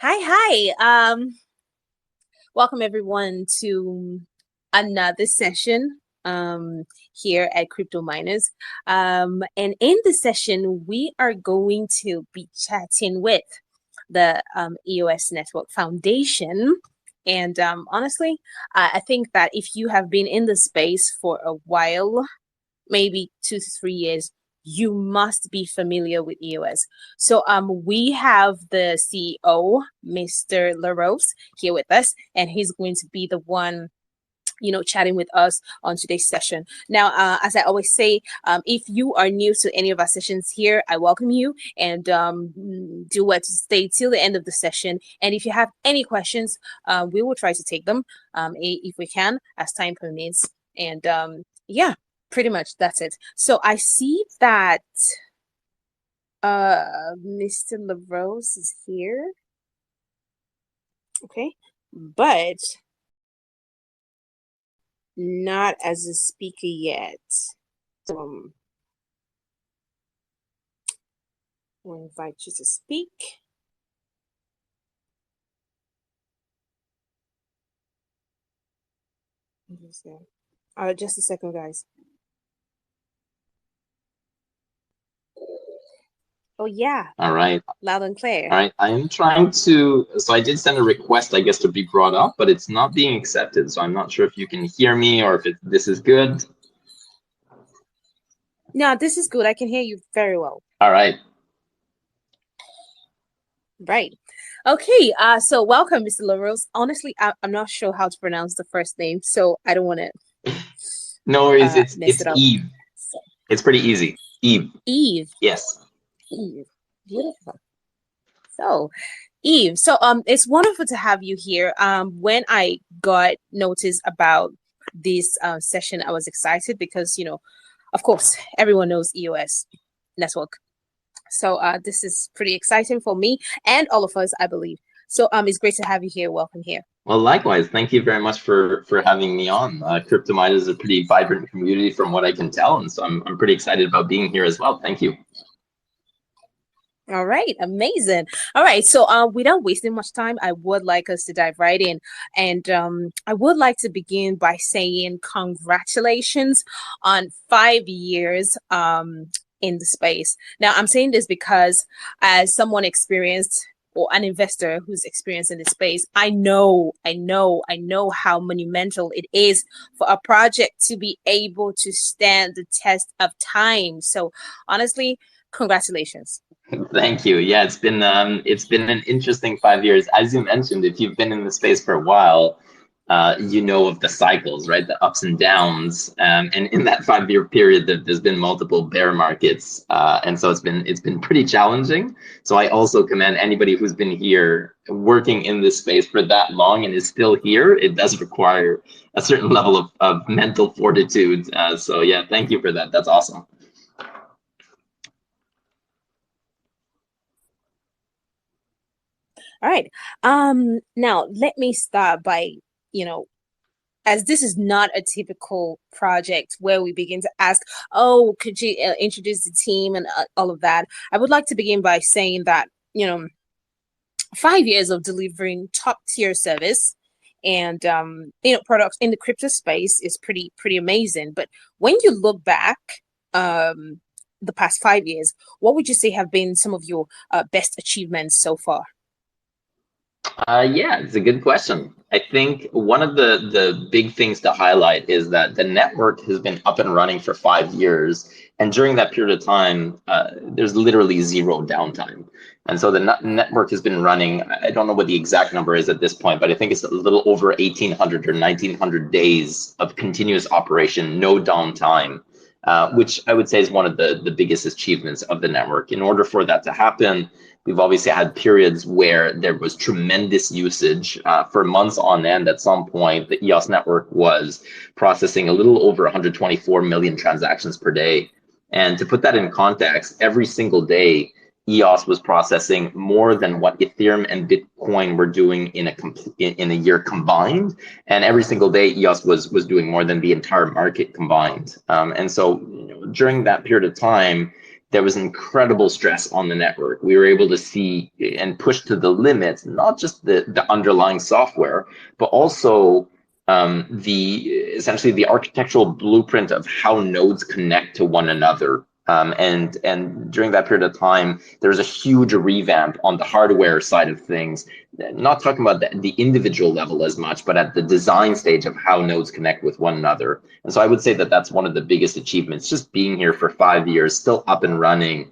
Hi. Welcome everyone to another session here at Crypto Miners. And in this session, we are going to be chatting with the EOS Network Foundation. And honestly, I think that if you have been in the space for a while, maybe 2 to 3 years, you must be familiar with EOS. So we have the CEO, Mr. LaRose, here with us, and he's going to be the one chatting with us on today's session. Now, as I always say, if you are new to any of our sessions here, I welcome you and do what to stay till the end of the session. And if you have any questions, we will try to take them if we can, as time permits. And yeah, pretty much that's it. So I see that Mr. LaRose is here. Okay, but not as a speaker yet. So we'll invite you to speak. Just a second, guys. Oh yeah, All right. loud and clear. All right. I am trying to, so I did send a request, I guess, to be brought up, but it's not being accepted. So I'm not sure if you can hear me or if this is good. No, this is good. I can hear you very well. All right. Right. Okay. So welcome, Mr. LaRose. Honestly, I'm not sure how to pronounce the first name, so I don't want to No worries. mess It's it up. Eve. So, It's pretty easy. Eve. Eve. Yes. Eve. Beautiful. So, Eve, it's wonderful to have you here. When I got notice about this session, I was excited because, of course, everyone knows EOS Network. So this is pretty exciting for me and all of us, I believe. So it's great to have you here. Welcome here. Well, likewise. Thank you very much for having me on. CryptoMine is a pretty vibrant community from what I can tell, and so I'm pretty excited about being here as well. Thank you. All right, amazing. All right, so without wasting much time, I would like us to dive right in. And I would like to begin by saying congratulations on 5 years in the space. Now, I'm saying this because as someone experienced or an investor who's experienced in the space, I know how monumental it is for a project to be able to stand the test of time. So honestly, congratulations. Thank you. Yeah, it's been an interesting 5 years. As you mentioned, if you've been in the space for a while, you know of the cycles, right? The ups and downs. And in that 5 year period, there's been multiple bear markets, and so it's been pretty challenging. So I also commend anybody who's been here working in this space for that long and is still here. It does require a certain level of mental fortitude. So yeah, thank you for that. That's awesome. All right. Now let me start by, as this is not a typical project where we begin to ask, oh, could you introduce the team and all of that? I would like to begin by saying that, 5 years of delivering top tier service and products in the crypto space is pretty amazing. But when you look back, the past 5 years, what would you say have been some of your best achievements so far? Yeah, it's a good question. I think one of the big things to highlight is that the network has been up and running for 5 years, and during that period of time, there's literally zero downtime. And so the network has been running. I don't know what the exact number is at this point, but I think it's a little over 1,800 or 1,900 days of continuous operation, no downtime, which I would say is one of the biggest achievements of the network. In order for that to happen, we've obviously had periods where there was tremendous usage for months on end. At some point, the EOS network was processing a little over 124 million transactions per day. And to put that in context, every single day, EOS was processing more than what Ethereum and Bitcoin were doing in a year combined, and every single day EOS was doing more than the entire market combined. And so during that period of time, there was incredible stress on the network. We were able to see and push to the limits, not just the underlying software, but also the essentially the architectural blueprint of how nodes connect to one another. And during that period of time, there was a huge revamp on the hardware side of things, not talking about the individual level as much, but at the design stage of how nodes connect with one another. And so I would say that that's one of the biggest achievements, just being here for 5 years, still up and running.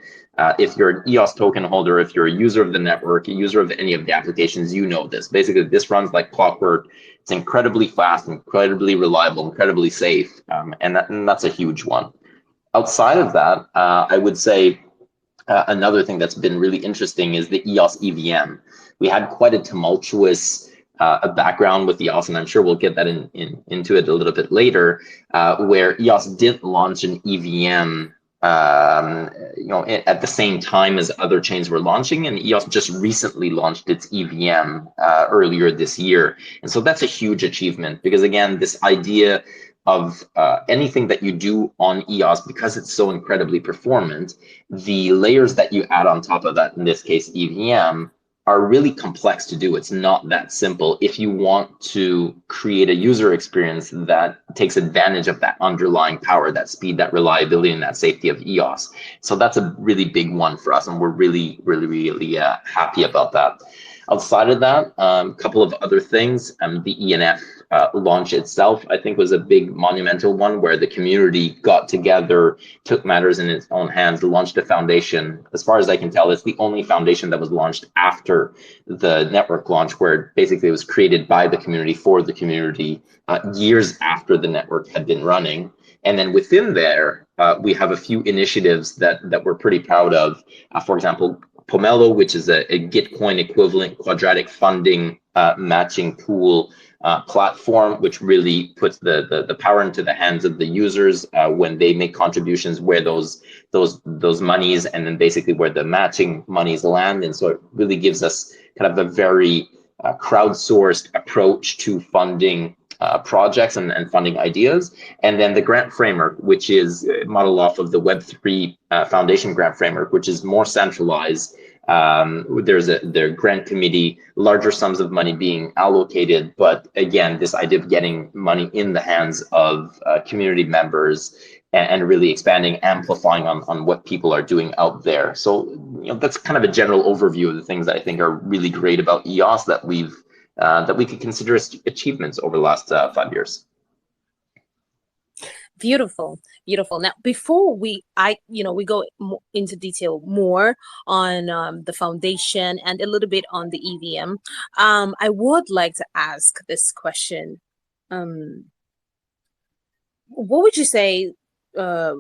If you're an EOS token holder, if you're a user of the network, a user of any of the applications, you know this. Basically, this runs like clockwork. It's incredibly fast, incredibly reliable, incredibly safe, and that's a huge one. Outside of that, I would say another thing that's been really interesting is the EOS EVM. We had quite a tumultuous background with EOS, and I'm sure we'll get that into it a little bit later, where EOS didn't launch an EVM at the same time as other chains were launching, and EOS just recently launched its EVM earlier this year. And so that's a huge achievement because, again, this idea of anything that you do on EOS, because it's so incredibly performant, the layers that you add on top of that, in this case EVM, are really complex to do. It's not that simple if you want to create a user experience that takes advantage of that underlying power, that speed, that reliability, and that safety of EOS. So that's a really big one for us, and we're really happy about that. Outside of that, a couple of other things. The ENF launch itself, I think, was a big monumental one where the community got together, took matters in its own hands, launched a foundation. As far as I can tell, it's the only foundation that was launched after the network launch, where basically it was created by the community for the community years after the network had been running. And then within there, we have a few initiatives that we're pretty proud of. For example, Pomelo, which is a Gitcoin equivalent quadratic funding matching pool platform, which really puts the power into the hands of the users when they make contributions, where those monies and then basically where the matching monies land. And so it really gives us kind of a very crowdsourced approach to funding projects and funding ideas. And then the grant framework, which is modeled off of the Web3 Foundation grant framework, which is more centralized. There's the grant committee, larger sums of money being allocated, but again, this idea of getting money in the hands of community members and really expanding, amplifying on what people are doing out there. So that's kind of a general overview of the things that I think are really great about EOS that we could consider as achievements over the last 5 years. Beautiful. Now, before we go into detail more on the foundation and a little bit on the EVM, I would like to ask this question. What would you say? What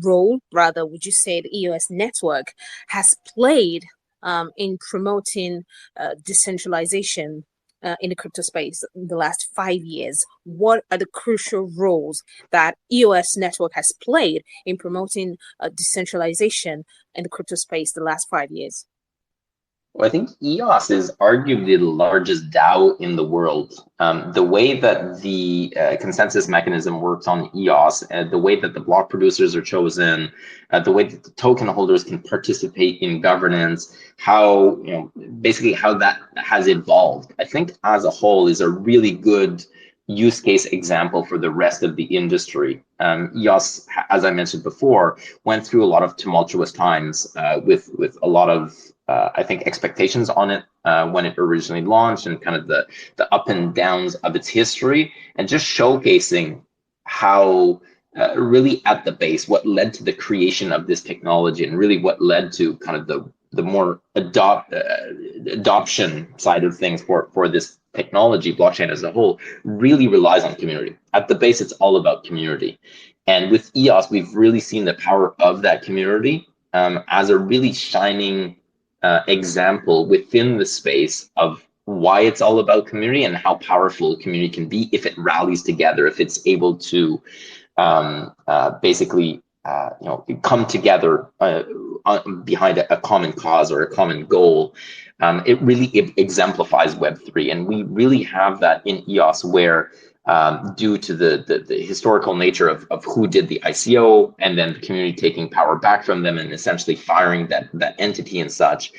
role, rather, would you say the EOS network has played in promoting decentralization in the crypto space in the last 5 years? What are the crucial roles that EOS network has played in promoting decentralization in the crypto space the last 5 years? Well, I think EOS is arguably the largest DAO in the world. The way that the consensus mechanism works on EOS, the way that the block producers are chosen, the way that the token holders can participate in governance, how basically how that has evolved, I think as a whole is a really good use case example for the rest of the industry. EOS, as I mentioned before, went through a lot of tumultuous times with a lot of I think expectations on it when it originally launched, and kind of the up and downs of its history, and just showcasing how really at the base what led to the creation of this technology, and really what led to kind of the more adoption side of things for this technology. Blockchain as a whole really relies on community. At the base, it's all about community. And with EOS, we've really seen the power of that community as a really shining example within the space of why it's all about community and how powerful community can be if it rallies together, if it's able to basically come together behind a common cause or a common goal. It really exemplifies Web3, and we really have that in EOS, where due to the historical nature of who did the ICO, and then the community taking power back from them and essentially firing that entity and such.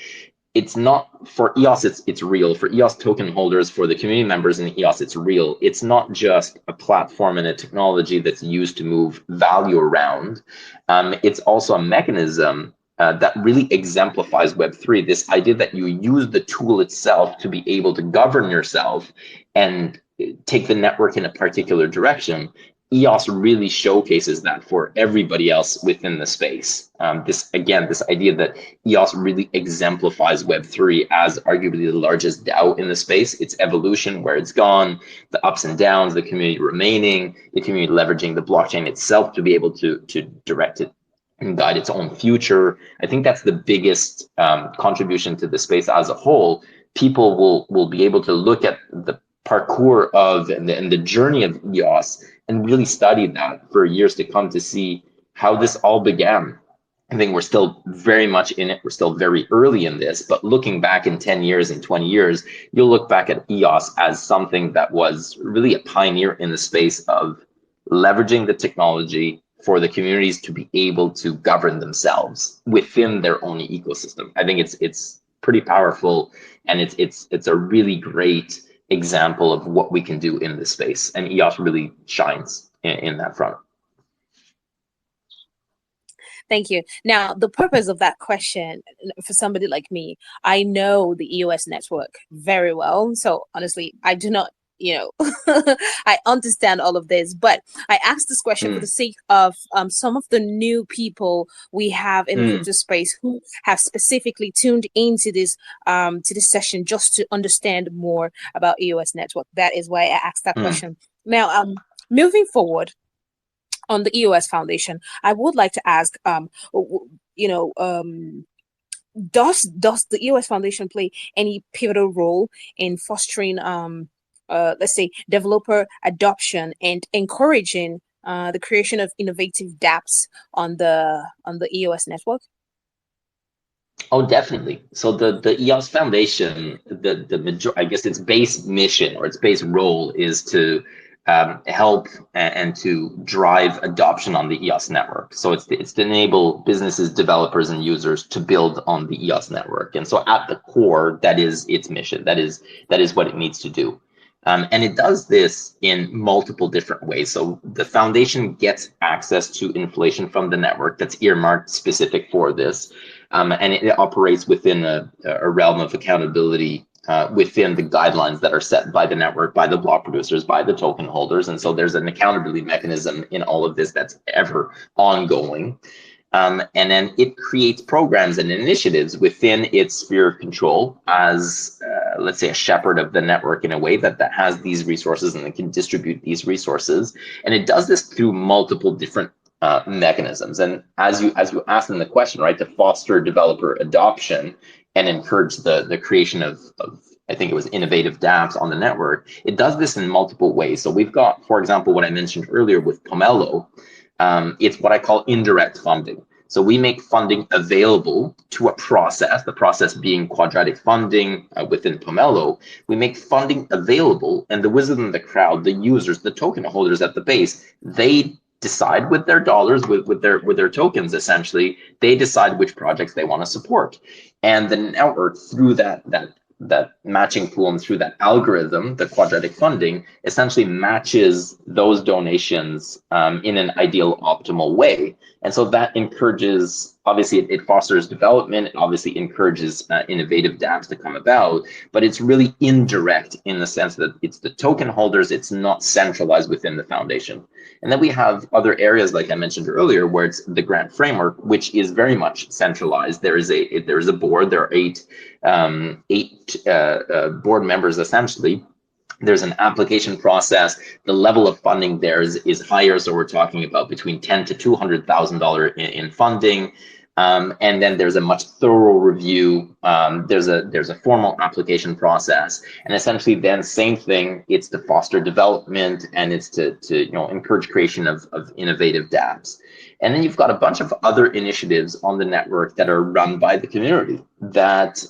It's not for EOS, it's real. For EOS token holders, for the community members in EOS, it's real. It's not just a platform and a technology that's used to move value around. It's also a mechanism that really exemplifies Web3, this idea that you use the tool itself to be able to govern yourself and take the network in a particular direction. EOS really showcases that for everybody else within the space. This idea that EOS really exemplifies Web3 as arguably the largest DAO in the space, its evolution, where it's gone, the ups and downs, the community remaining, the community leveraging the blockchain itself to be able to direct it and guide its own future. I think that's the biggest contribution to the space as a whole. People will be able to look at the parkour of and the journey of EOS and really study that for years to come to see how this all began. I think we're still very much in it. We're still very early in this, but looking back in 10 years and 20 years, you'll look back at EOS as something that was really a pioneer in the space of leveraging the technology for the communities to be able to govern themselves within their own ecosystem. I think it's pretty powerful, and it's a really great example of what we can do in this space, and EOS really shines in that front. Thank you. Now, the purpose of that question, for somebody like me, I know the EOS network very well. So honestly, I do not, I understand all of this, but I asked this question for the sake of some of the new people we have in the crypto space who have specifically tuned into this session just to understand more about EOS network. That is why I asked that question. Now, moving forward on the EOS Foundation, I would like to ask, does the EOS Foundation play any pivotal role in fostering let's say developer adoption and encouraging the creation of innovative dApps on the EOS network? Oh, definitely. So the EOS Foundation, I guess its base mission or its base role is to help and to drive adoption on the EOS network. So it's to enable businesses, developers, and users to build on the EOS network. And so at the core, that is its mission. That is what it needs to do. And it does this in multiple different ways. So the foundation gets access to inflation from the network that's earmarked specific for this. And it operates within a realm of accountability within the guidelines that are set by the network, by the block producers, by the token holders. And so there's an accountability mechanism in all of this that's ever ongoing. And then it creates programs and initiatives within its sphere of control as, let's say, a shepherd of the network in a way that has these resources and it can distribute these resources. And it does this through multiple different mechanisms. And as you asked in the question, right, to foster developer adoption and encourage the creation of I think it was innovative dApps on the network, it does this in multiple ways. So we've got, for example, what I mentioned earlier with Pomelo. It's what I call indirect funding. So we make funding available to a process, the process being quadratic funding within Pomelo. We make funding available, and the wizard in the crowd, the users, the token holders at the base, they decide with their dollars, with their tokens, essentially, they decide which projects they want to support. And the network, through that matching pool and through that algorithm, the quadratic funding, essentially matches those donations in an ideal, optimal way. And so that encourages, obviously it fosters development, it obviously encourages innovative dApps to come about, but it's really indirect in the sense that it's the token holders, it's not centralized within the foundation. And then we have other areas, like I mentioned earlier, where it's the grant framework, which is very much centralized. There is a board, there are eight board members essentially. There's an application process. The level of funding there is higher, so we're talking about between $10,000 to $200,000 in funding. And then there's a much thorough review. There's a formal application process, and essentially then same thing. It's to foster development, and it's to encourage creation of innovative dApps. And then you've got a bunch of other initiatives on the network that are run by the community. that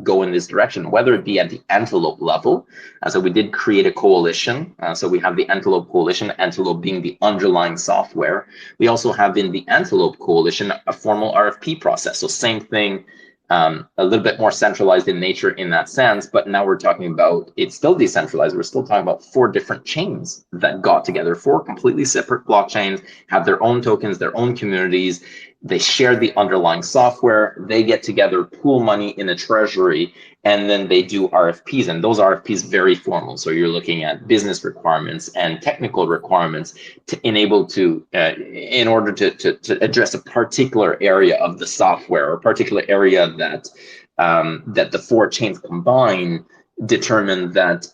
go in this direction, whether it be at the Antelope level. So we did create a coalition. So we have the Antelope Coalition, Antelope being the underlying software. We also have in the Antelope Coalition a formal RFP process. So same thing, a little bit more centralized in nature in that sense, but now we're talking about, it's still decentralized. We're still talking about 4 different chains that got together, 4 completely separate blockchains, have their own tokens, their own communities. They share the underlying software, they get together, pool money in a treasury, and then they do RFPs. And those RFPs very formal. So you're looking at business requirements and technical requirements to enable to, in order to address a particular area of the software or a particular area that that the 4 chains combine, determine that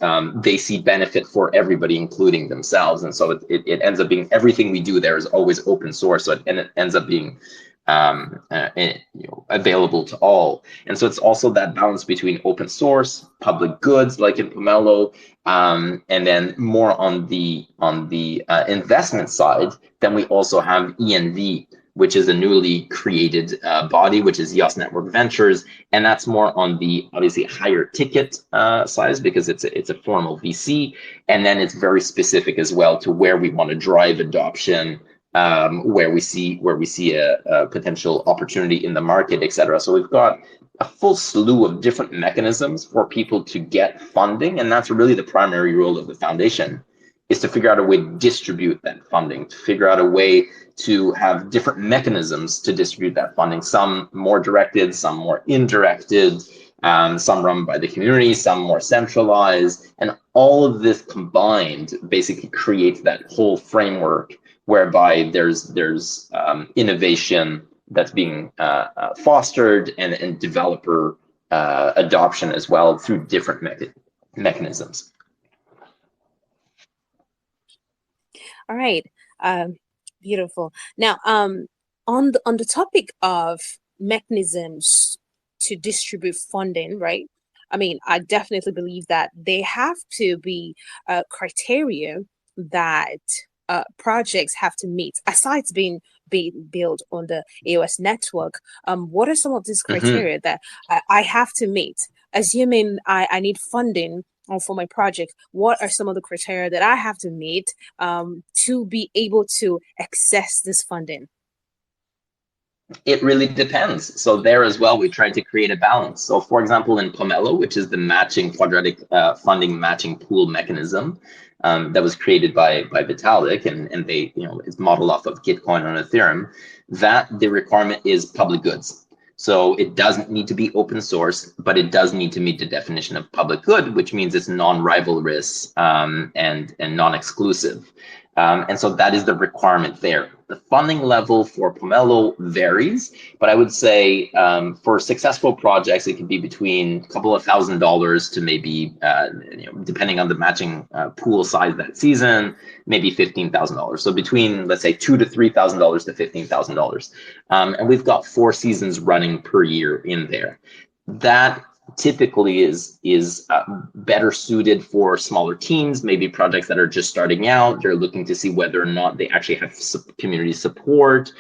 they see benefit for everybody, including themselves. And so it ends up being, everything we do there is always open source. So it ends up being available to all. And so it's also that balance between open source, public goods, like in Pomelo, and then more on the investment side. Then we also have ENV, which is a newly created body, which is EOS Network Ventures, and that's more on the obviously higher ticket size, because it's a formal VC, and then it's very specific as well to where we want to drive adoption, where we see a potential opportunity in the market, etc. So we've got a full slew of different mechanisms for people to get funding, and that's really the primary role of the foundation, is to figure out a way to distribute that funding, to figure out a way to have different mechanisms to distribute that funding, some more directed, some more indirected, some run by the community, some more centralized, and all of this combined basically creates that whole framework whereby there's innovation that's being fostered and developer adoption as well through different mechanisms. All right. Beautiful. Now, on the topic of mechanisms to distribute funding, right? I mean, I definitely believe that they have to be criteria that projects have to meet, aside being built on the EOS network. What are some of these criteria that I have to meet? Assuming I need funding for my project, what are some of the criteria that I have to meet to be able to access this funding? It really depends. So there as well, we tried to create a balance. So for example, in Pomelo, which is the matching quadratic funding matching pool mechanism that was created by Vitalik, and they, it's modeled off of Gitcoin on Ethereum, that the requirement is public goods. So it doesn't need to be open source, but it does need to meet the definition of public good, which means it's non-rivalrous and non-exclusive. And so that is the requirement there. The funding level for Pomelo varies, but I would say for successful projects, it can be between a couple of $1,000s to maybe, depending on the matching pool size that season, maybe $15,000. So between, let's say, $2,000 to $3,000 to $15,000. And we've got 4 seasons running per year in there. That typically is better suited for smaller teams, maybe projects that are just starting out. They're looking to see whether or not they actually have community support,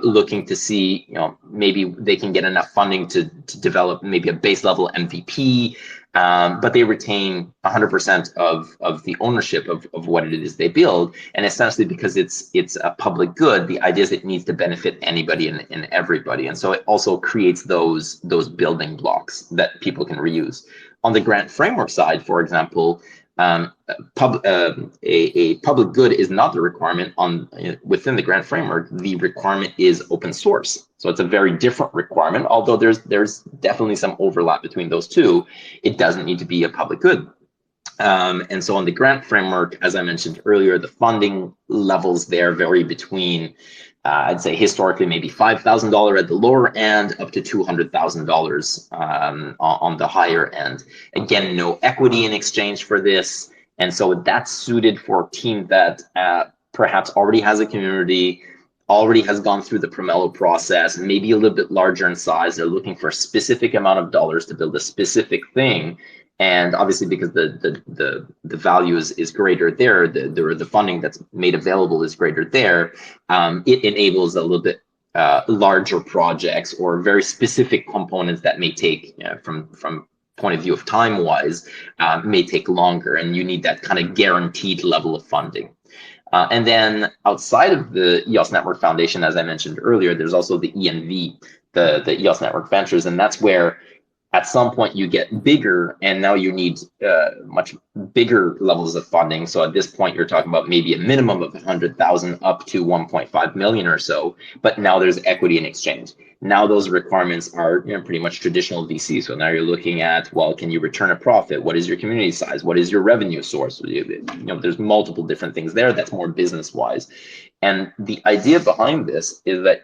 looking to see, maybe they can get enough funding to develop maybe a base level MVP, but they retain 100% of the ownership of what it is they build. And essentially, because it's a public good, the idea is it needs to benefit anybody and everybody. And so it also creates those building blocks that people can reuse. On the grant framework side, for example, a public good is not the requirement within the grant framework. The requirement is open source. So it's a very different requirement, although there's definitely some overlap between those two. It doesn't need to be a public good. And so on the grant framework, as I mentioned earlier, the funding levels there vary between, I'd say historically, maybe $5,000 at the lower end up to $200,000 on the higher end. Again, no equity in exchange for this. And so that's suited for a team that perhaps already has a community, already has gone through the Pomelo process, maybe a little bit larger in size. They're looking for a specific amount of dollars to build a specific thing. And obviously, because the value is greater there, the funding that's made available is greater there, it enables a little bit larger projects or very specific components that may take, from point of view of time wise, may take longer, and you need that kind of guaranteed level of funding. And then outside of the EOS Network Foundation, as I mentioned earlier, there's also the ENV, the EOS Network Ventures, and that's where at some point you get bigger, and now you need much bigger levels of funding. So at this point, you're talking about maybe a minimum of 100,000 up to 1.5 million or so. But now there's equity in exchange. Now those requirements are, pretty much traditional VC. So now you're looking at, well, can you return a profit? What is your community size? What is your revenue source? There's multiple different things there. That's more business wise. And the idea behind this is that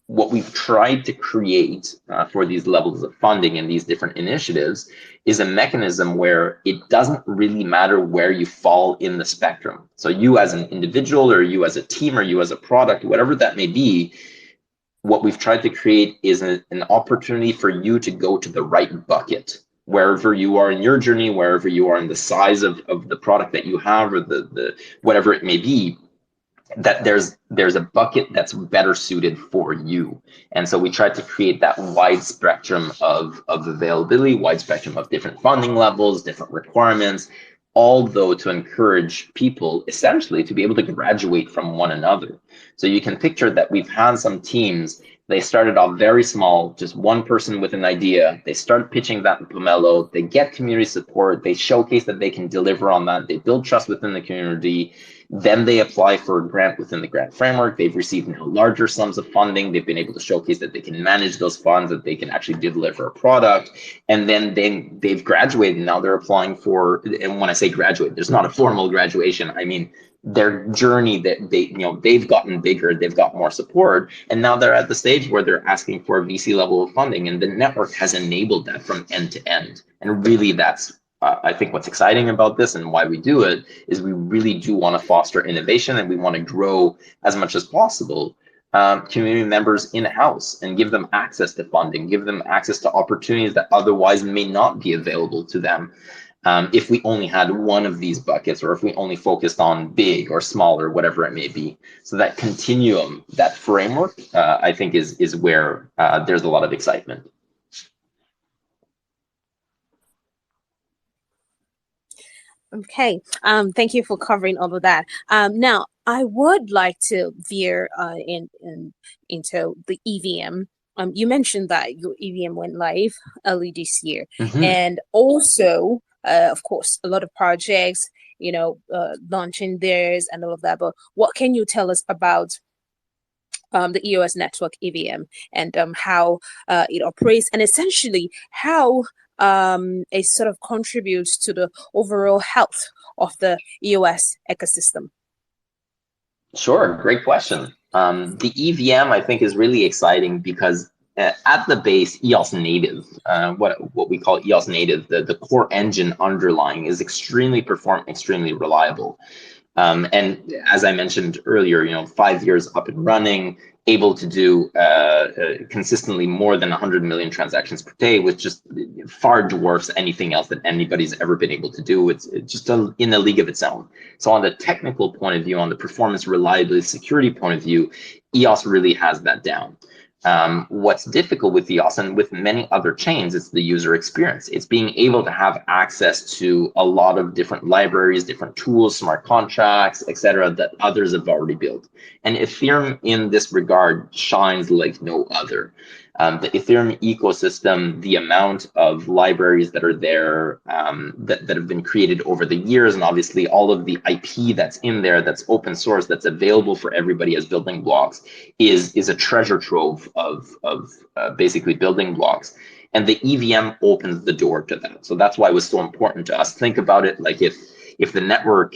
what we've tried to create for these levels of funding and these different initiatives is a mechanism where it doesn't really matter where you fall in the spectrum. So you as an individual, or you as a team, or you as a product, whatever that may be, what we've tried to create is an opportunity for you to go to the right bucket. Wherever you are in your journey, wherever you are in the size of the product that you have, or the whatever it may be, that there's a bucket that's better suited for you. And so we tried to create that wide spectrum of availability, wide spectrum of different funding levels, different requirements, all though to encourage people essentially to be able to graduate from one another. So you can picture that we've had some teams, they started off very small, just one person with an idea. They start pitching that in Pomelo, they get community support, they showcase that they can deliver on that, they build trust within the community. Then they apply for a grant within the grant framework. They've received now larger sums of funding. They've been able to showcase that they can manage those funds, that they can actually deliver a product. And then they've graduated. Now they're applying for, and when I say graduate, there's not a formal graduation. I mean, their journey that they've gotten bigger, they've got more support, and now they're at the stage where they're asking for a VC level of funding, and the network has enabled that from end to end. And really, that's I think what's exciting about this and why we do it is we really do want to foster innovation, and we want to grow as much as possible community members in-house and give them access to funding, give them access to opportunities that otherwise may not be available to them if we only had one of these buckets, or if we only focused on big or small or whatever it may be. So that continuum, that framework, I think is where there's a lot of excitement. Okay, thank you for covering all of that. Now, I would like to veer into the EVM. You mentioned that your EVM went live early this year, and also, of course, a lot of projects, launching theirs and all of that. But what can you tell us about the EOS Network EVM and how it operates, and essentially how it sort of contributes to the overall health of the EOS ecosystem? Sure, great question. The EVM, I think, is really exciting because at the base, EOS native, what we call EOS native, the core engine underlying is extremely performant, extremely reliable. And as I mentioned earlier, 5 years up and running, able to do consistently more than 100 million transactions per day, which just far dwarfs anything else that anybody's ever been able to do. It's just in a league of its own. So on the technical point of view, on the performance, reliability, security point of view, EOS really has that down. What's difficult with EOS and with many other chains is the user experience. It's being able to have access to a lot of different libraries, different tools, smart contracts, etc., that others have already built. And Ethereum in this regard shines like no other. The Ethereum ecosystem, the amount of libraries that are there that have been created over the years, and obviously all of the IP that's in there, that's open source, that's available for everybody as building blocks, is a treasure trove of basically building blocks. And the EVM opens the door to that. So that's why it was so important to us. Think about it like if the network,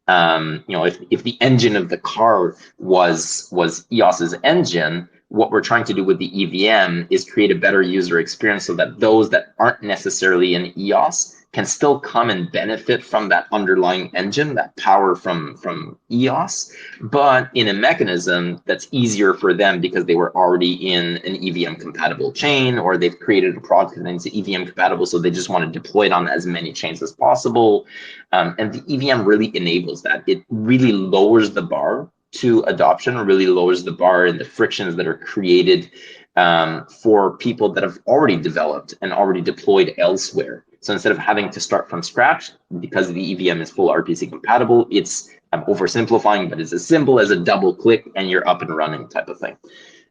if the engine of the car was EOS's engine, what we're trying to do with the EVM is create a better user experience so that those that aren't necessarily in EOS can still come and benefit from that underlying engine, that power from EOS, but in a mechanism that's easier for them because they were already in an EVM compatible chain, or they've created a product that's EVM compatible, so they just want to deploy it on as many chains as possible. And the EVM really enables that. It really lowers the bar to adoption really lowers the bar and the frictions that are created for people that have already developed and already deployed elsewhere. So instead of having to start from scratch, because the EVM is full RPC compatible, I'm oversimplifying, but it's as simple as a double click and you're up and running type of thing.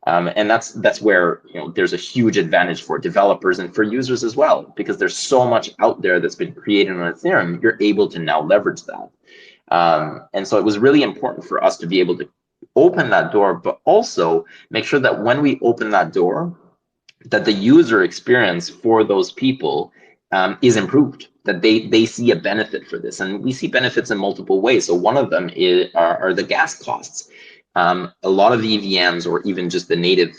And that's where there's a huge advantage for developers and for users as well, because there's so much out there that's been created on Ethereum. You're able to now leverage that. And so it was really important for us to be able to open that door, but also make sure that when we open that door, that the user experience for those people is improved, that they see a benefit for this. And we see benefits in multiple ways. So one of them are the gas costs. A lot of EVMs, or even just the native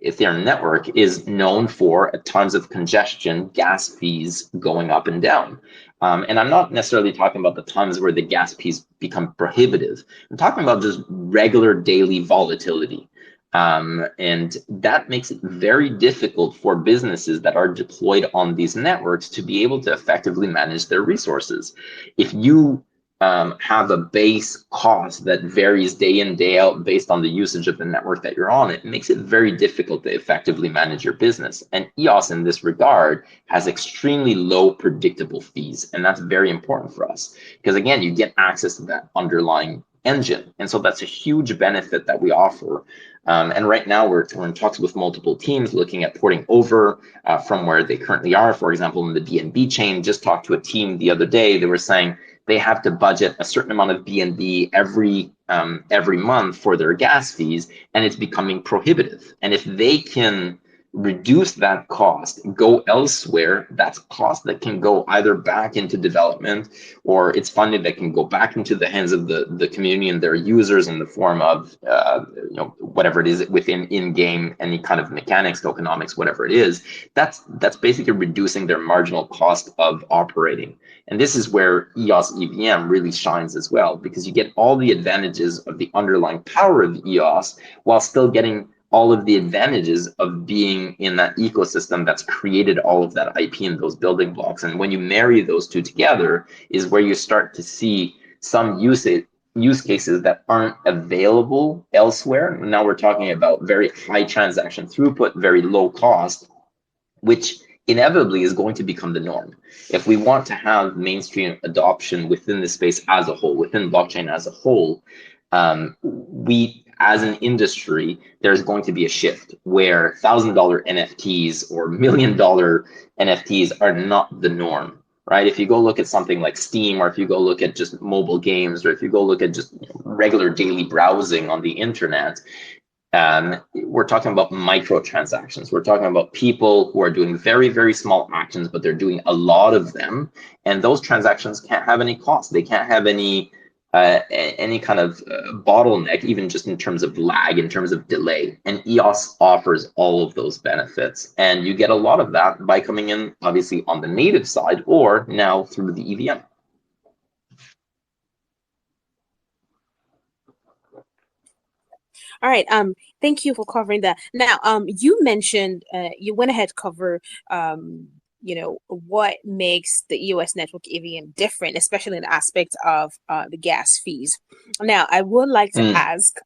Ethereum network, is known for, at times of congestion, gas fees going up and down. And I'm not necessarily talking about the times where the gas fees become prohibitive. I'm talking about just regular daily volatility. And that makes it very difficult for businesses that are deployed on these networks to be able to effectively manage their resources. If you have a base cost that varies day in, day out based on the usage of the network that you're on, it makes it very difficult to effectively manage your business. And EOS in this regard has extremely low predictable fees. And that's very important for us because, again, you get access to that underlying engine. And so that's a huge benefit that we offer. And right now we're in talks with multiple teams looking at porting over from where they currently are. For example, in the BNB chain, just talked to a team the other day. They were saying they have to budget a certain amount of BNB every month for their gas fees, and it's becoming prohibitive. And if they can reduce that cost, go elsewhere, that's cost that can go either back into development, or it's funding that can go back into the hands of the community and their users in the form of whatever it is within in-game, any kind of mechanics, tokenomics, whatever it is. That's basically reducing their marginal cost of operating. And this is where EOS EVM really shines as well, because you get all the advantages of the underlying power of EOS while still getting all of the advantages of being in that ecosystem that's created all of that IP and those building blocks. And when you marry those two together is where you start to see some use cases that aren't available elsewhere. Now we're talking about very high transaction throughput, very low cost, which inevitably is going to become the norm. If we want to have mainstream adoption within the space as a whole, within blockchain as a whole, we, as an industry, there's going to be a shift where $1,000 NFTs or $1 million NFTs are not the norm, right? If you go look at something like Steam, or if you go look at just mobile games, or if you go look at just regular daily browsing on the internet, we're talking about microtransactions. We're talking about people who are doing very, very small actions, but they're doing a lot of them. And those transactions can't have any cost. They can't have any kind of bottleneck, even just in terms of lag, in terms of delay. And EOS offers all of those benefits. And you get a lot of that by coming in, obviously, on the native side, or now through the EVM. All right. Thank you for covering that. Now, you mentioned you went ahead to cover what makes the EOS Network EVM different, especially in the aspect of the gas fees. Now, I would like to ask,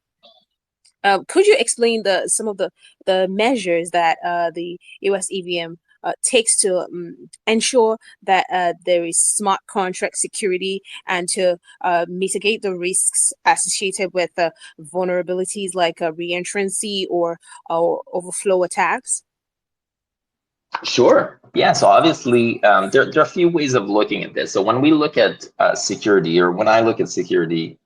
could you explain some of the measures that the EOS EVM takes to ensure that there is smart contract security and to mitigate the risks associated with vulnerabilities like reentrancy or overflow attacks? Sure. Yeah. So obviously, there are a few ways of looking at this. So when we look at security, or when I look at security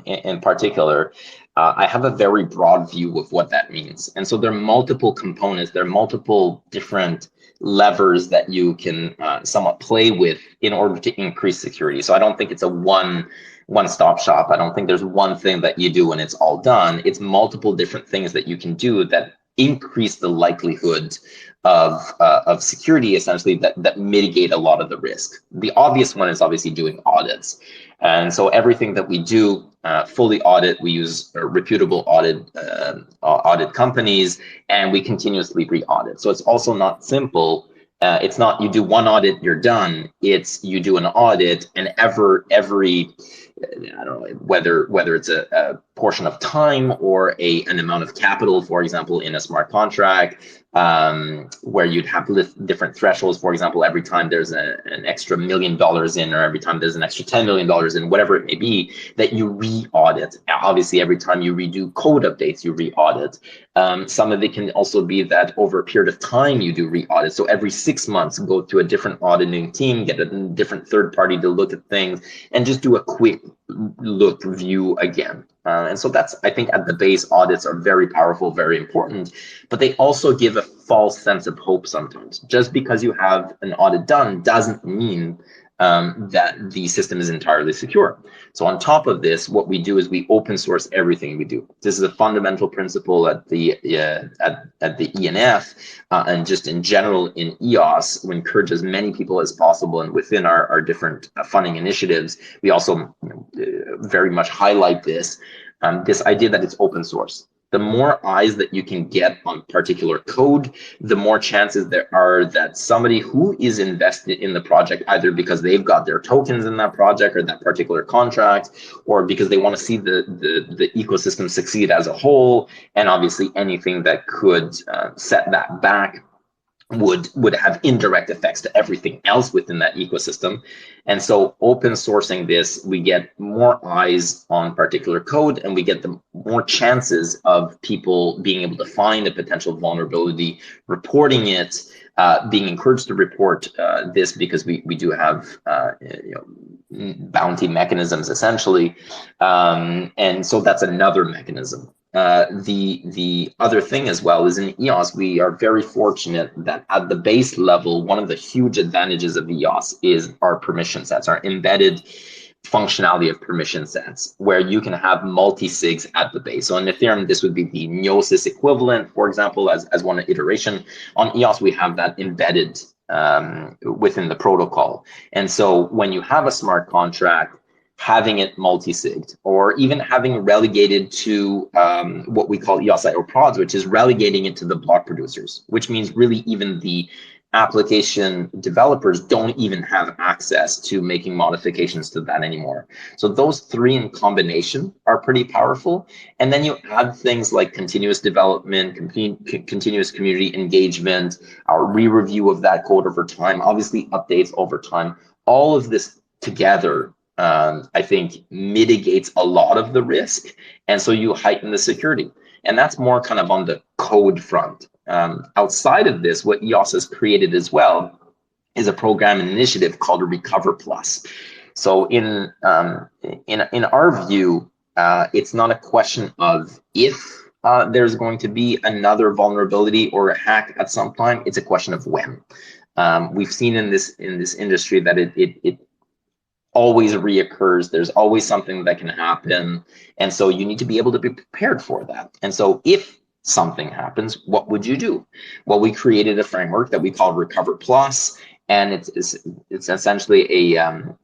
in particular, I have a very broad view of what that means. And so there are multiple components, there are multiple different levers that you can somewhat play with in order to increase security. So I don't think it's a one-stop shop. I don't think there's one thing that you do and it's all done. It's multiple different things that you can do that increase the likelihood of security, essentially, that mitigate a lot of the risk. The obvious one is obviously doing audits. And so everything that we do, fully audit, we use reputable audit companies, and we continuously re-audit. So it's also not simple. It's not you do one audit, you're done. It's you do an audit, and every I don't know whether it's a portion of time or an amount of capital, for example, in a smart contract, where you'd have different thresholds. For example, every time there's an extra $1 million in, or every time there's an extra $10 million in, whatever it may be, that you re-audit. Obviously, every time you redo code updates, you re-audit. Some of it can also be that over a period of time you do re-audit. So every 6 months, go to a different auditing team, get a different third party to look at things, and just do a quick look view again. And so that's, I think, at the base, audits are very powerful, very important, but they also give a false sense of hope sometimes. Just because you have an audit done doesn't mean that the system is entirely secure. So on top of this, what we do is we open source everything we do. This is a fundamental principle at the ENF, and just in general in EOS. We encourage as many people as possible, and within our different funding initiatives, we also very much highlight this idea that it's open source. The more eyes that you can get on particular code, the more chances there are that somebody who is invested in the project, either because they've got their tokens in that project or that particular contract, or because they want to see the ecosystem succeed as a whole, and obviously anything that could set that back would have indirect effects to everything else within that ecosystem. And so open sourcing this, we get more eyes on particular code, and we get the more chances of people being able to find a potential vulnerability, reporting it, being encouraged to report this, because we do have bounty mechanisms essentially. And so that's another mechanism. The other thing as well is in EOS, we are very fortunate that at the base level, one of the huge advantages of EOS is our permission sets, our embedded functionality of permission sets, where you can have multi-sigs at the base. So in Ethereum, this would be the Gnosis equivalent, for example, as one iteration. On EOS, we have that embedded within the protocol. And so when you have a smart contract, having it multi-sigged, or even having relegated to what we call EOS-IO prods, which is relegating it to the block producers, which means really even the application developers don't even have access to making modifications to that anymore. So those three in combination are pretty powerful. And then you add things like continuous development, continuous community engagement, our re-review of that code over time, obviously updates over time. All of this together, I think, mitigates a lot of the risk. And so you heighten the security. And that's more kind of on the code front. Outside of this, what EOS has created as well is a program and initiative called Recover Plus. So in our view, it's not a question of if there's going to be another vulnerability or a hack at some time. It's a question of when. We've seen in this industry that it always reoccurs. There's always something that can happen. And so you need to be able to be prepared for that. And so if something happens, what would you do? Well, we created a framework that we call Recover Plus, and it's essentially an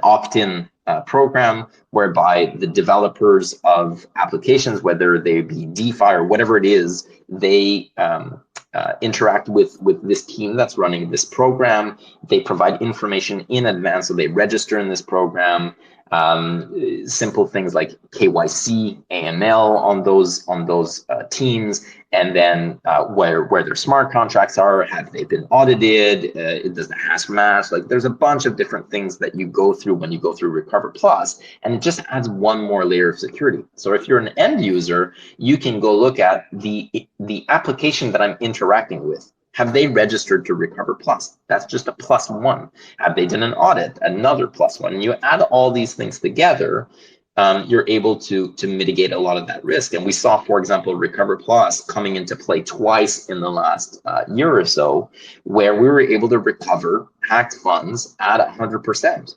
opt-in program whereby the developers of applications, whether they be DeFi or whatever it is, they interact with this team that's running this program. They provide information in advance, so they register in this program. Simple things like KYC, AML on those teams, and then where their smart contracts are, have they been audited? Does the hash match? Like, there's a bunch of different things that you go through when you go through Recover Plus, and it just adds one more layer of security. So if you're an end user, you can go look at the application that I'm interacting with. Have they registered to Recover Plus? That's just a +1. Have they done an audit? Another +1. And you add all these things together, you're able to mitigate a lot of that risk. And we saw, for example, Recover Plus coming into play twice in the last year or so, where we were able to recover hacked funds at 100%.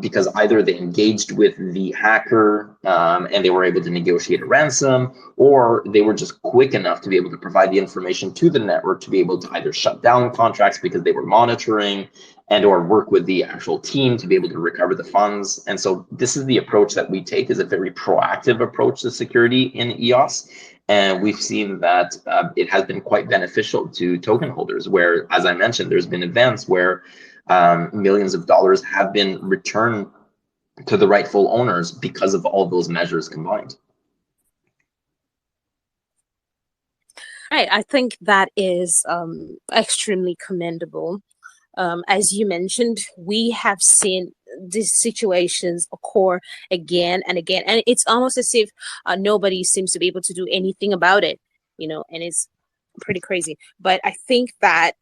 Because either they engaged with the hacker and they were able to negotiate a ransom, or they were just quick enough to be able to provide the information to the network to be able to either shut down contracts because they were monitoring, and or work with the actual team to be able to recover the funds. And so this is the approach that we take, is a very proactive approach to security in EOS. And we've seen that it has been quite beneficial to token holders, where, as I mentioned, there's been events where millions of dollars have been returned to the rightful owners because of all those measures combined. Right. I think that is extremely commendable. As you mentioned, we have seen these situations occur again and again, and it's almost as if nobody seems to be able to do anything about it, and it's pretty crazy. But I think that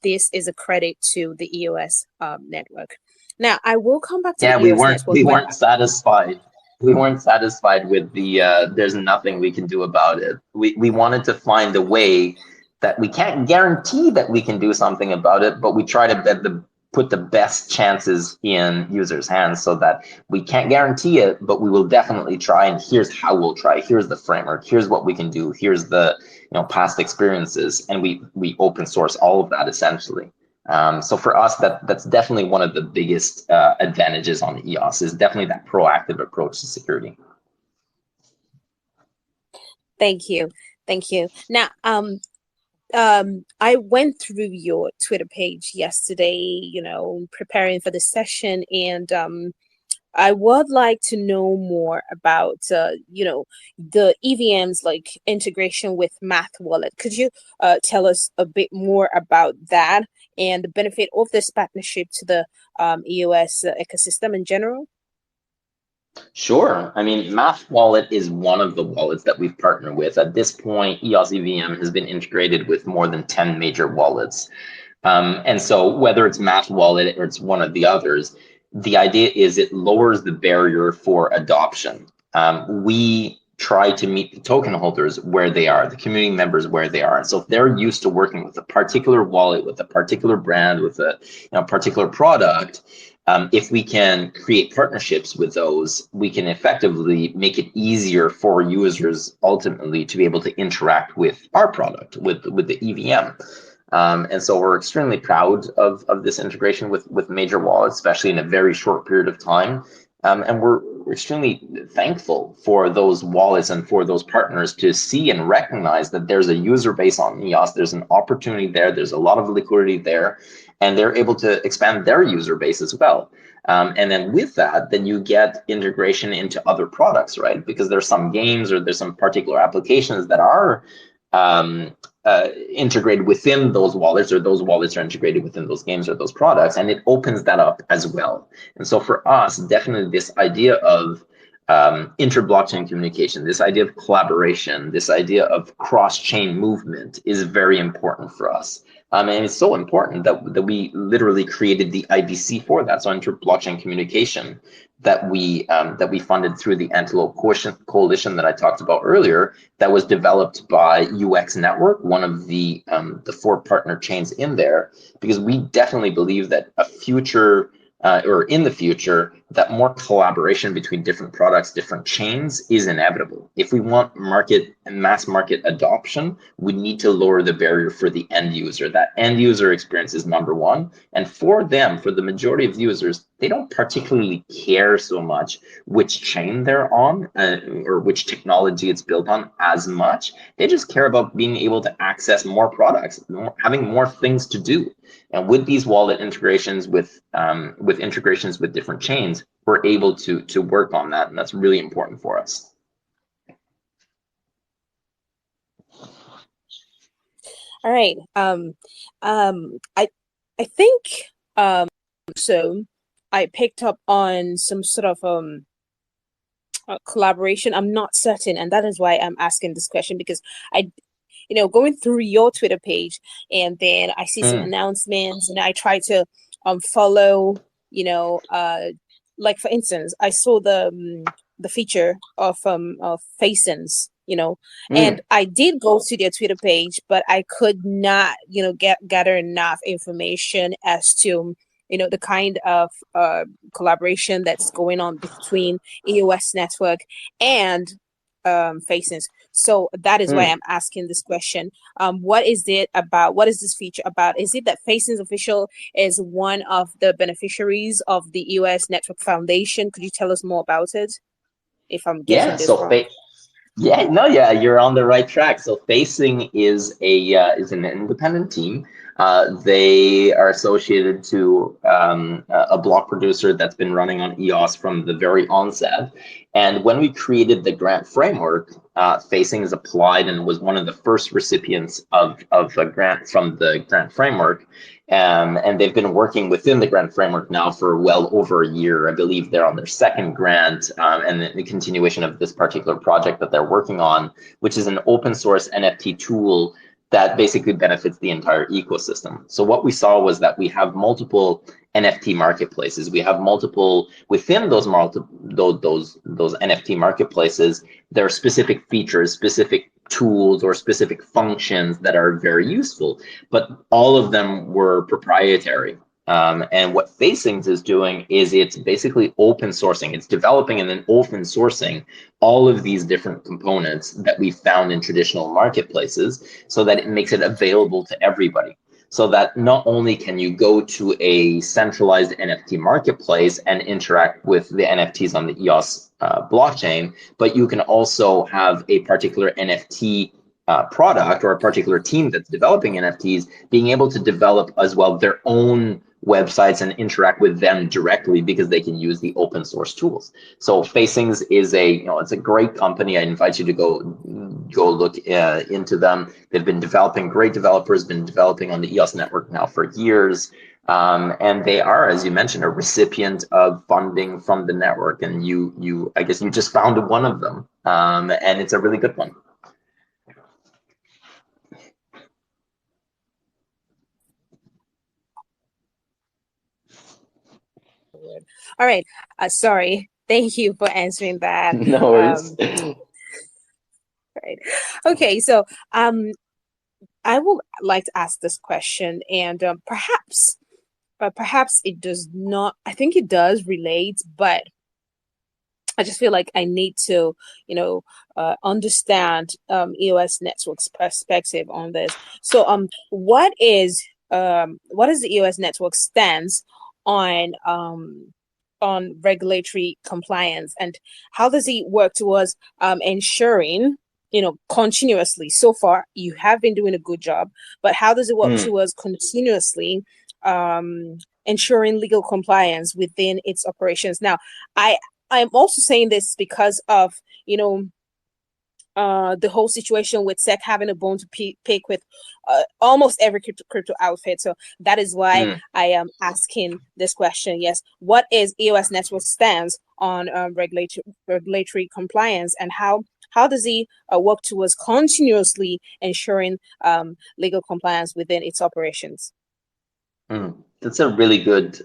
this is a credit to the EOS network. Now, I will come back to the Yeah, EOS network, we but weren't satisfied. We weren't satisfied with the there's nothing we can do about it. We wanted to find a way that we can't guarantee that we can do something about it, but we try to put the best chances in users' hands so that we can't guarantee it, but we will definitely try. And here's how we'll try. Here's the framework. Here's what we can do. Here's the past experiences, and we open source all of that essentially. So for us, that's definitely one of the biggest advantages on EOS is definitely that proactive approach to security. thank you. Thank you. Now, I went through your Twitter page yesterday, preparing for the session, and I would like to know more about, the EVM's like integration with Math Wallet. Could you tell us a bit more about that and the benefit of this partnership to the EOS ecosystem in general? Sure. I mean, Math Wallet is one of the wallets that we've partnered with. At this point, EOS EVM has been integrated with more than 10 major wallets. And so whether it's Math Wallet or it's one of the others, the idea is it lowers the barrier for adoption. We try to meet the token holders where they are, the community members where they are. And so if they're used to working with a particular wallet, with a particular brand, with a particular product, if we can create partnerships with those, we can effectively make it easier for users ultimately to be able to interact with our product, with the EVM. And so we're extremely proud of this integration with major wallets, especially in a very short period of time. And we're extremely thankful for those wallets and for those partners to see and recognize that there's a user base on EOS, there's an opportunity there, there's a lot of liquidity there, and they're able to expand their user base as well. And then with that, then you get integration into other products, right? Because there's some games or there's some particular applications that are integrated within those wallets, or those wallets are integrated within those games or those products, and it opens that up as well. And so for us, definitely this idea of inter-blockchain communication, this idea of collaboration, this idea of cross-chain movement is very important for us. And it's so important that we literally created the IBC for that, so inter-blockchain communication, that we funded through the Antelope Coalition that I talked about earlier, that was developed by UX Network, one of the 4 partner chains in there, because we definitely believe that a future or in the future, that more collaboration between different products, different chains is inevitable. If we want mass market adoption, we need to lower the barrier for the end user. That end user experience is number one. And for them, for the majority of users, they don't particularly care so much which chain they're on or which technology it's built on as much. They just care about being able to access more products, having more things to do. And with these wallet integrations, with integrations with different chains, we're able to work on that, and that's really important for us. All right. I think so. I picked up on some sort of collaboration. I'm not certain, and that is why I'm asking this question, because I going through your Twitter page, and then I see some announcements, and I try to follow, like for instance, I saw the feature of Facens, and I did go to their Twitter page, but I could not, gather enough information as to the kind of collaboration that's going on between EOS Network and Facens. So that is why I'm asking this question. What is it about? What is this feature about? Is it that Facens Official is one of the beneficiaries of the EOS Network Foundation? Could you tell us more about it? If I'm getting this wrong. Yeah, you're on the right track. So Facing is an independent team. They are associated to a block producer that's been running on EOS from the very onset. And when we created the grant framework, Facings applied and was one of the first recipients of a grant from the grant framework. And they've been working within the grant framework now for well over a year. I believe they're on their second grant, and the continuation of this particular project that they're working on, which is an open source NFT tool that basically benefits the entire ecosystem. So what we saw was that we have multiple NFT marketplaces. We have multiple within those NFT marketplaces. There are specific features, specific tools, or specific functions that are very useful, but all of them were proprietary. And what Facings is doing is it's basically open sourcing. It's developing and then open sourcing all of these different components that we found in traditional marketplaces so that it makes it available to everybody. So that not only can you go to a centralized NFT marketplace and interact with the NFTs on the EOS blockchain, but you can also have a particular NFT product or a particular team that's developing NFTs being able to develop as well their own websites and interact with them directly because they can use the open source tools. So Facings is it's a great company. I invite you to go look into them. They've been developing, great developers, been developing on the EOS network now for years. And they are, as you mentioned, a recipient of funding from the network. And I guess you just found one of them, and it's a really good one. All right. Sorry. Thank you for answering that. No worries. Right. Okay. So I would like to ask this question, and perhaps it does not. I think it does relate, but I just feel like I need to, understand EOS Network's perspective on this. So, what is the EOS Network stance on regulatory compliance, and how does it work towards ensuring, continuously? So far, you have been doing a good job, but how does it work towards continuously ensuring legal compliance within its operations? Now, I'm also saying this because of, the whole situation with SEC having a bone to pick with almost every crypto outfit. So that is why I am asking this question. Yes, what is EOS Network stance on regulatory compliance, and how does it work towards continuously ensuring legal compliance within its operations? That's a really good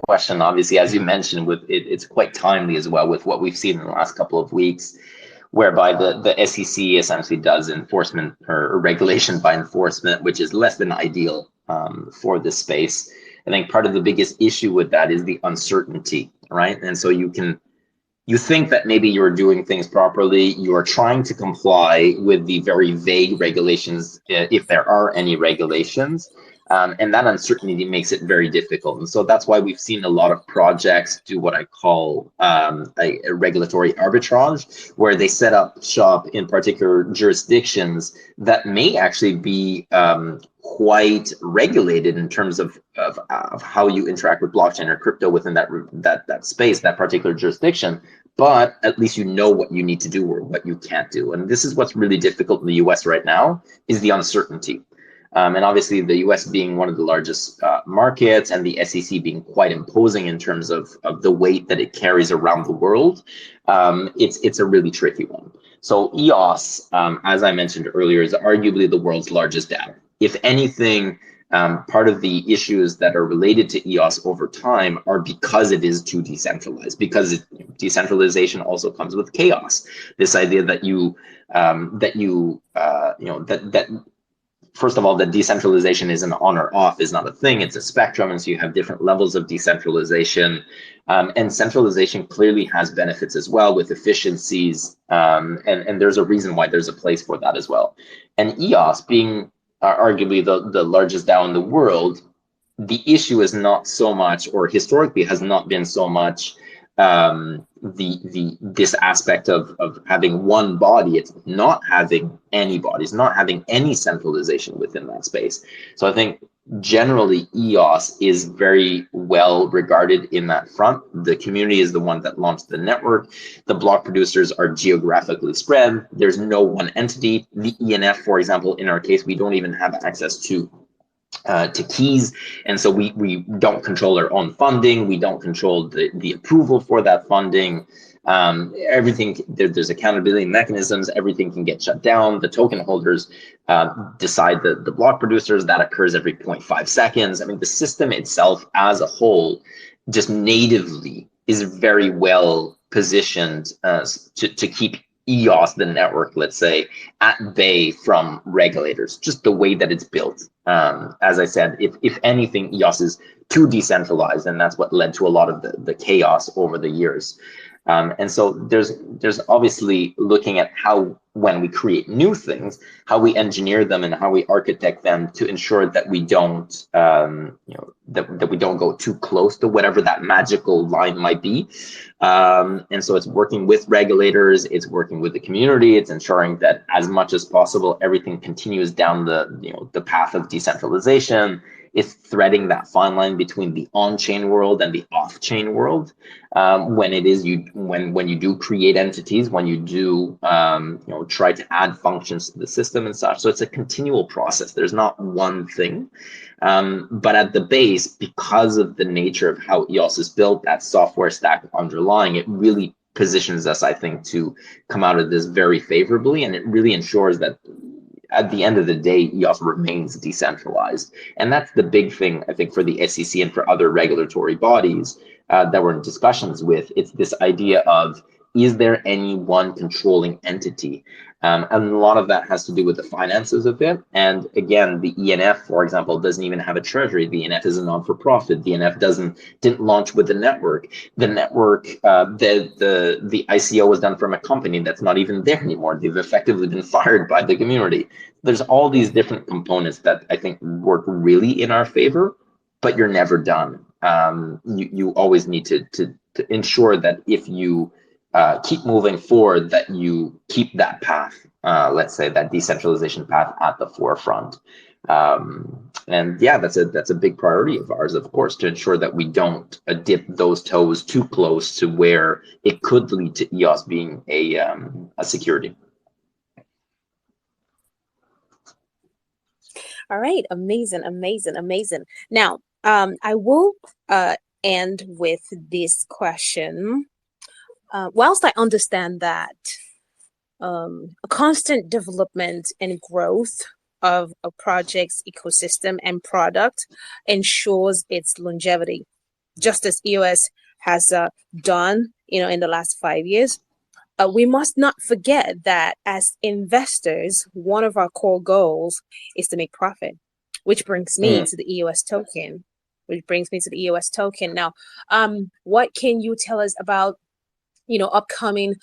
question. Obviously, as you mentioned, it's quite timely as well with what we've seen in the last couple of weeks, whereby the SEC essentially does enforcement or regulation by enforcement, which is less than ideal for this space. I think part of the biggest issue with that is the uncertainty, right? And so you think that maybe you're doing things properly, you are trying to comply with the very vague regulations, if there are any regulations, and that uncertainty makes it very difficult. And so that's why we've seen a lot of projects do what I call a regulatory arbitrage, where they set up shop in particular jurisdictions that may actually be quite regulated in terms of how you interact with blockchain or crypto within that space, that particular jurisdiction. But at least you know what you need to do or what you can't do. And this is what's really difficult in the US right now, is the uncertainty. And obviously the US being one of the largest markets, and the SEC being quite imposing in terms of the weight that it carries around the world, it's a really tricky one. So EOS, as I mentioned earlier, is arguably the world's largest DAO. If anything, part of the issues that are related to EOS over time are because it is too decentralized, because decentralization also comes with chaos. This idea that first of all, that decentralization is an on or off is not a thing, it's a spectrum, and so you have different levels of decentralization. And centralization clearly has benefits as well with efficiencies, and there's a reason why there's a place for that as well. And EOS being arguably the largest DAO in the world, the issue is not so much, or historically has not been so much, this aspect of having one body. It's not having any bodies, not having any centralization within that space. So I think generally EOS is very well regarded in that front. The community is the one that launched the network. The block producers are geographically spread. There's no one entity. The ENF, for example, in our case, we don't even have access to keys, and so we don't control our own funding. We don't control the approval for that funding. Everything, there's accountability mechanisms. Everything can get shut down. The token holders decide the block producers. That occurs every 0.5 seconds. I mean, the system itself as a whole just natively is very well positioned to keep EOS, the network, let's say, at bay from regulators, just the way that it's built. As I said, if anything, EOS is too decentralized, and that's what led to a lot of the chaos over the years. And so there's obviously looking at how, when we create new things, how we engineer them and how we architect them to ensure that we don't that we don't go too close to whatever that magical line might be. And so it's working with regulators, it's working with the community, it's ensuring that as much as possible everything continues down the path of decentralization. It's threading that fine line between the on-chain world and the off-chain world. When you do create entities, when you do try to add functions to the system and such. So it's a continual process. There's not one thing, but at the base, because of the nature of how EOS is built, that software stack underlying it really positions us, I think, to come out of this very favorably, and it really ensures that at the end of the day, EOS remains decentralized. And that's the big thing, I think, for the SEC and for other regulatory bodies that we're in discussions with. It's this idea of, is there any one controlling entity? And a lot of that has to do with the finances of it. And again, the ENF, for example, doesn't even have a treasury. The ENF is a non-for-profit. The ENF didn't launch with the network. The network, the ICO was done from a company that's not even there anymore. They've effectively been fired by the community. There's all these different components that I think work really in our favor, but you're never done. You always need to ensure that if you keep moving forward, that you keep that path, let's say that decentralization path at the forefront. And yeah, that's a big priority of ours, of course, to ensure that we don't dip those toes too close to where it could lead to EOS being a security. All right, amazing, amazing, amazing. Now, I will end with this question. Whilst I understand that a constant development and growth of a project's ecosystem and product ensures its longevity, just as EOS has done, in the last 5 years. We must not forget that as investors, one of our core goals is to make profit, which brings me to the EOS token. Now, what can you tell us about, upcoming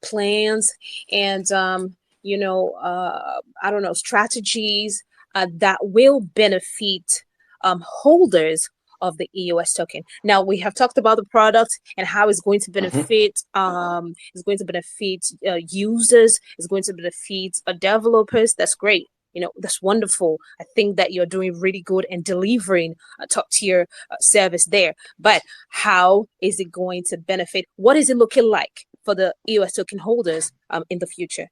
plans and, I don't know, strategies that will benefit holders of the EOS token? Now, we have talked about the product and how it's going to benefit users, it's going to benefit developers. That's great. That's wonderful. I think that you're doing really good and delivering a top tier service there. But how is it going to benefit? What is it looking like for the EOS token holders in the future?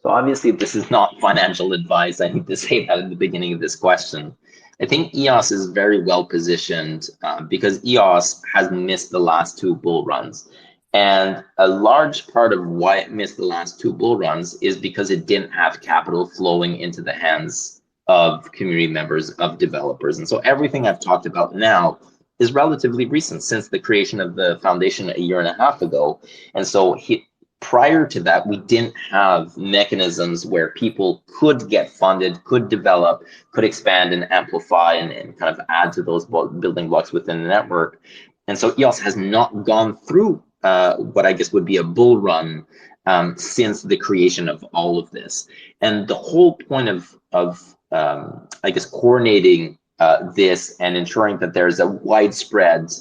So obviously, this is not financial advice. I need to say that at the beginning of this question. I think EOS is very well positioned because EOS has missed the last two bull runs. And a large part of why it missed the last two bull runs is because it didn't have capital flowing into the hands of community members, of developers. And so everything I've talked about now is relatively recent, since the creation of the foundation a year and a half ago. And so prior to that, we didn't have mechanisms where people could get funded, could develop, could expand and amplify and kind of add to those building blocks within the network. And so EOS has not gone through what I guess would be a bull run since the creation of all of this. And the whole point of I guess coordinating this and ensuring that there's a widespread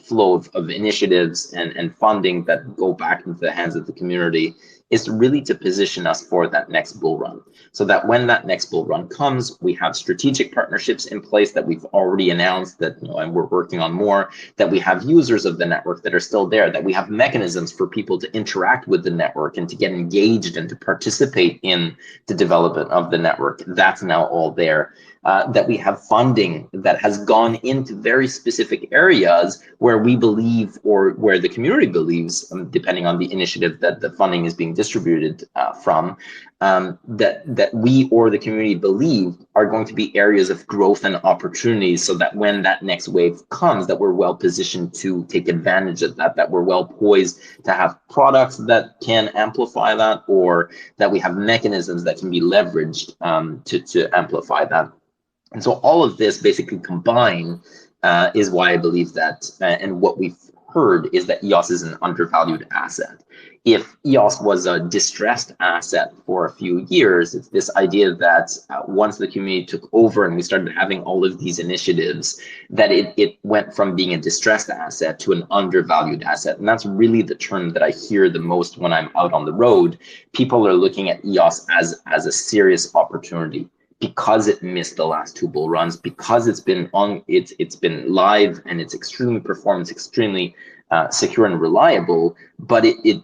flow of initiatives and funding that go back into the hands of the community is really to position us for that next bull run, so that when that next bull run comes, we have strategic partnerships in place that we've already announced that, and we're working on more, that we have users of the network that are still there, that we have mechanisms for people to interact with the network and to get engaged and to participate in the development of the network. That's now all there. That we have funding that has gone into very specific areas where we believe, or where the community believes, depending on the initiative that the funding is being distributed from, that we or the community believe are going to be areas of growth and opportunities, so that when that next wave comes, that we're well positioned to take advantage of that, that we're well poised to have products that can amplify that, or that we have mechanisms that can be leveraged to amplify that. And so all of this basically combined is why I believe that, and what we've heard is that EOS is an undervalued asset. If EOS was a distressed asset for a few years, it's this idea that once the community took over and we started having all of these initiatives, that it went from being a distressed asset to an undervalued asset. And that's really the term that I hear the most when I'm out on the road. People are looking at EOS as a serious opportunity, because it missed the last two bull runs, because it's been live and it's extremely performant, extremely secure and reliable, but it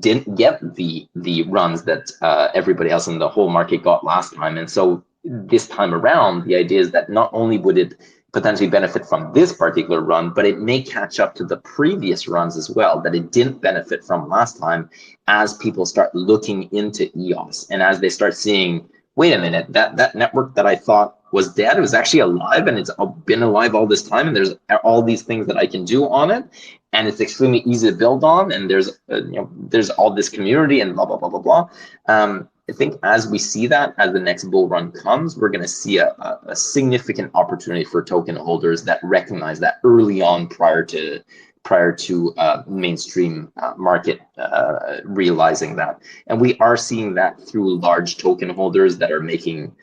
didn't get the runs that everybody else in the whole market got last time. And so this time around, the idea is that not only would it potentially benefit from this particular run, but it may catch up to the previous runs as well that it didn't benefit from last time, as people start looking into EOS and as they start seeing, wait a minute, that network that I thought was dead, it was actually alive, and it's been alive all this time, and there's all these things that I can do on it, and it's extremely easy to build on, and there's all this community and blah, blah, blah, blah, blah. I think as we see that, as the next bull run comes, we're going to see a significant opportunity for token holders that recognize that early on, prior to mainstream market realizing that. And we are seeing that through large token holders that are making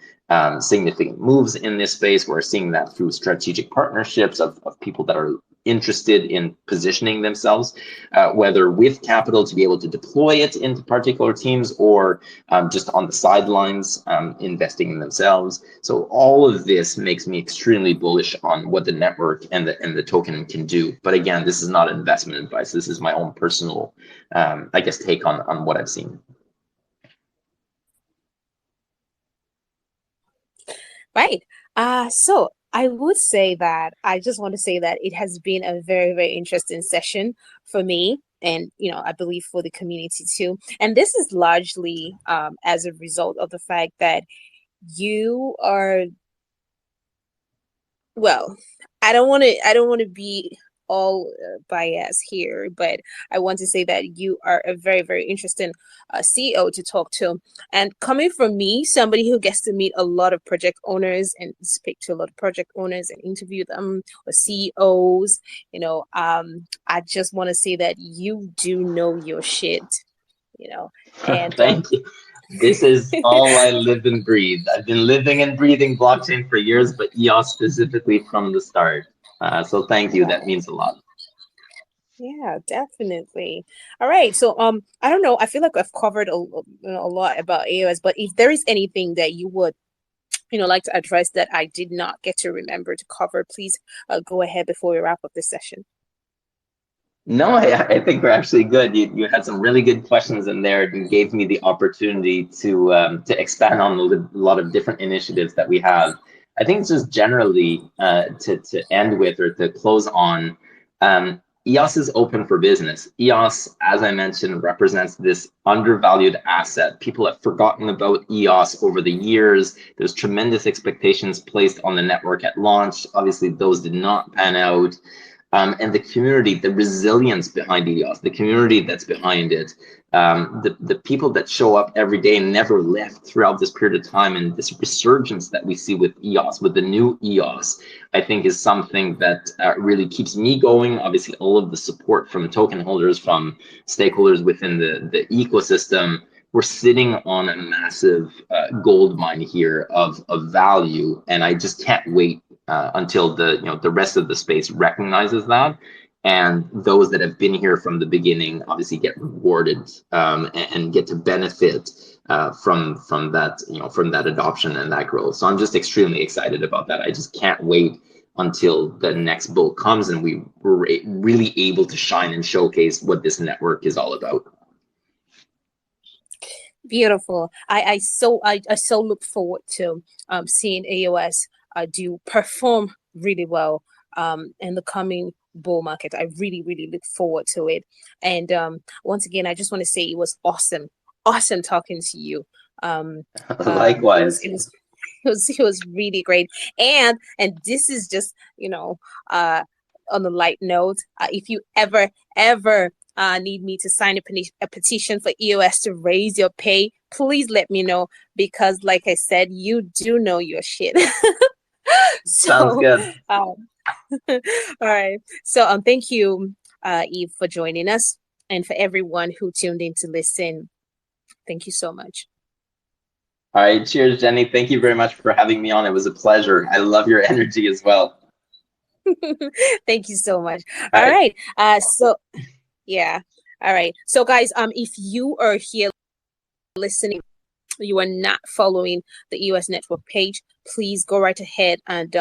significant moves in this space. We're seeing that through strategic partnerships of people that are interested in positioning themselves, whether with capital to be able to deploy it into particular teams, or just on the sidelines, investing in themselves. So all of this makes me extremely bullish on what the network and the token can do. But again, this is not investment advice. This is my own personal, I guess, take on what I've seen. Right. So I would say that I just want to say that it has been a very, very interesting session for me, and I believe for the community too. And this is largely as a result of the fact that you are, well, I don't want to be all biased here, but I want to say that you are a very, very interesting CEO to talk to. And coming from me, somebody who gets to meet a lot of project owners and speak to a lot of project owners and interview them, or CEOs, I just want to say that you do know your shit, and Thank you. This is all I live and breathe. I've been living and breathing blockchain for years, but EOS specifically from the start. So thank you. That means a lot. Yeah, definitely. All right. So, I don't know. I feel like I've covered a lot about EOS, but if there is anything that you would, like to address that I did not get to remember to cover, please go ahead before we wrap up this session. No, I think we're actually good. You had some really good questions in there and gave me the opportunity to expand on a lot of different initiatives that we have. I think it's just generally to end with, or to close on, EOS is open for business. EOS, as I mentioned, represents this undervalued asset. People have forgotten about EOS over the years. There's tremendous expectations placed on the network at launch. Obviously, those did not pan out. And the community, the resilience behind EOS, the community that's behind it, the people that show up every day and never left throughout this period of time, and this resurgence that we see with EOS, with the new EOS, I think is something that really keeps me going. Obviously, all of the support from token holders, from stakeholders within the ecosystem. We're sitting on a massive gold mine here of value, and I just can't wait until the rest of the space recognizes that And those that have been here from the beginning obviously get rewarded, and get to benefit from that, from that adoption and that growth. So I'm just extremely excited about that. I just can't wait until the next bull comes and we were really able to shine and showcase what this network is all about. Beautiful. I so look forward to seeing EOS do perform really well in the coming bull market. I really look forward to it. And once again, I just want to say it was awesome talking to you. Likewise. It was really great. And this is just, on the light note, if you ever need me to sign a petition for EOS to raise your pay, please let me know, because like I said, you do know your shit. Sounds good. All right. So thank you, Eve, for joining us, and for everyone who tuned in to listen. Thank you so much. All right. Cheers, Jenny. Thank you very much for having me on. It was a pleasure. I love your energy as well. Thank you so much. All right. So yeah. All right. So guys, if you are here listening, you are not following the EOS Network page, please go right ahead and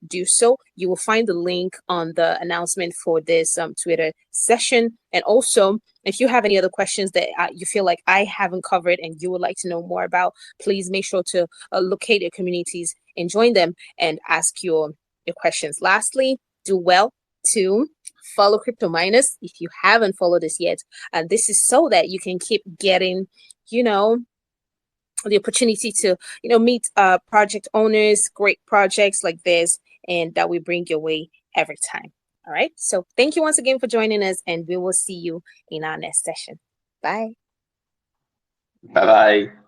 do so. You will find the link on the announcement for this Twitter session. And also, if you have any other questions that you feel like I haven't covered and you would like to know more about, please make sure to locate your communities and join them and ask your questions. Lastly, do well to follow Crypto Miners if you haven't followed us yet. And this is so that you can keep getting, the opportunity to, meet project owners, great projects like this, and that we bring your way every time. All right. So thank you once again for joining us, and we will see you in our next session. Bye. Bye-bye.